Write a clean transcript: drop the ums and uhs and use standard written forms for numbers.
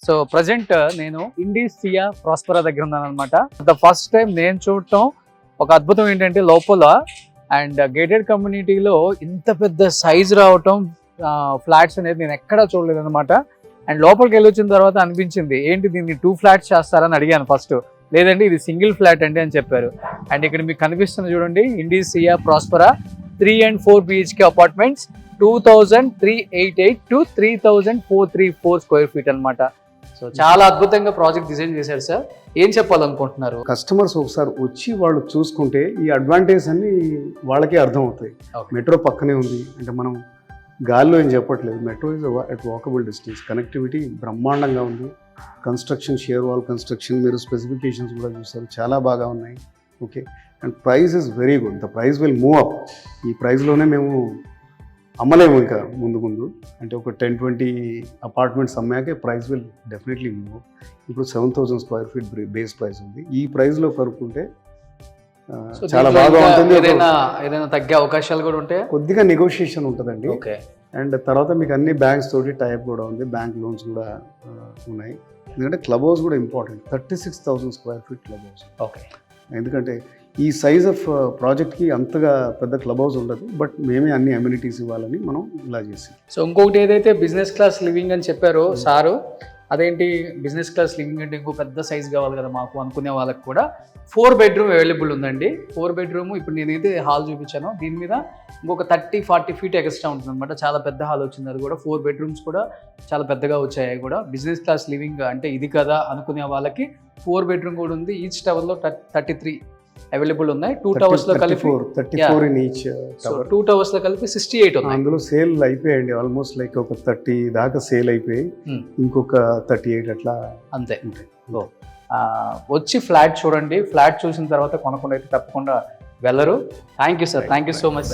So present నేను ఇండిసియా ప్రాస్పరా దగ్గర ఉన్నాను అనమాట. ద ఫస్ట్ టైం నేను చూడటం ఒక అద్భుతం ఏంటంటే లోపల అండ్ గేటెడ్ కమ్యూనిటీలో ఇంత పెద్ద సైజ్ రావటం ఫ్లాట్స్ అనేది నేను ఎక్కడా చూడలేదు అనమాట. అండ్ లోపలికి వెళ్ళి వచ్చిన తర్వాత అనిపించింది ఏంటి దీన్ని 2 ఫ్లాట్స్ చేస్తారని అడిగాను ఫస్ట్. లేదండి ఇది సింగిల్ ఫ్లాట్ అండి అని చెప్పారు. అండ్ ఇక్కడ మీకు కనిపిస్తుంది చూడండి Indicia Prospera 3 and 4 BHK apartments 2388 to 3434 square feet అనమాట. సో చాలా అద్భుతంగా ప్రాజెక్ట్ డిజైన్ చేశారు సార్. ఏం చెప్పాలనుకుంటున్నారు? కస్టమర్స్ ఒకసారి వచ్చి వాళ్ళు చూసుకుంటే ఈ అడ్వాంటేజ్ అన్ని వాళ్ళకే అర్థం అవుతాయి. మెట్రో పక్కనే ఉంది అంటే మనం గాల్లో ఏం చెప్పట్లేదు. Metro is at walkable distance. Connectivity బ్రహ్మాండంగా ఉంది. కన్స్ట్రక్షన్ షేర్ వాల్ కన్స్ట్రక్షన్ మీరు స్పెసిఫికేషన్స్ కూడా చూస్తారు చాలా బాగా ఉన్నాయి. Okay and price is very good. The price will move up. ఈ ప్రైస్లోనే మేము అమ్మలేము ఇంకా ముందు అంటే ఒక 10-20 అపార్ట్మెంట్స్ అమ్మాకే ప్రైస్ విల్ డెఫినెట్లీ మూవ్. ఇప్పుడు 7,000 స్క్వేర్ ఫీట్ బేస్ ప్రైస్ ఉంది. ఈ ప్రైస్లో కనుక్కుంటే చాలా బాగా ఉంటుంది. ఏదైనా తగ్గే అవకాశాలు కూడా ఉంటాయి. కొద్దిగా నెగోషియేషన్ ఉంటుందండి. ఓకే అండ్ తర్వాత మీకు అన్ని బ్యాంక్స్ తోటి టైప్ కూడా ఉంది. బ్యాంక్ లోన్స్ కూడా ఉన్నాయి. ఎందుకంటే క్లబ్ హౌస్ కూడా important. 36,000 square feet club house. Okay ఎందుకంటే ఈ సైజ్ ఆఫ్ ప్రాజెక్ట్కి అంతగా పెద్ద క్లబ్ హౌస్ ఉండదు. బట్ మేమే అన్ని అమ్యూనిటీస్ ఇవ్వాలని మనం ఇలా చేసాం. సో ఇంకొకటి ఏదైతే బిజినెస్ క్లాస్ లివింగ్ అని చెప్పారో సారు, అదేంటి బిజినెస్ క్లాస్ లివింగ్ అంటే ఇంకో పెద్ద సైజ్ కావాలి కదా మాకు అనుకునే వాళ్ళకి కూడా 4 bedroom అవైలబుల్ ఉందండి. 4 bedroom ఇప్పుడు నేనైతే హాల్ చూపించాను. దీని మీద ఇంకొక 30-40 feet ఎక్స్ట్రా ఉంటుంది అనమాట. చాలా పెద్ద హాల్ వచ్చింది. అది కూడా 4 bedrooms కూడా చాలా పెద్దగా వచ్చాయి. కూడా బిజినెస్ క్లాస్ లివింగ్ అంటే ఇది కదా అనుకునే వాళ్ళకి 4 bedroom కూడా ఉంది. ఈచ్ టవర్లో 33 అవైలబుల్ ఉన్నాయి. 2 towers లో కలిపి 34 ఇన్ ఈచ్ టవర్. 2 towers లో కలిపి 68 ఉన్నాయి. అందులో సేల్ అయిపోయాయండి. ఆల్మోస్ట్ లైక్ ఒక 30 దాకా సేల్ అయిపోయి ఇంకొక 38 అట్లా అంతే. వచ్చి ఫ్లాట్ చూడండి. ఫ్లాట్ చూసిన తర్వాత కొనకుండా అయితే తప్పకుండా వెళ్ళరు. Thank you sir. Thank you so much.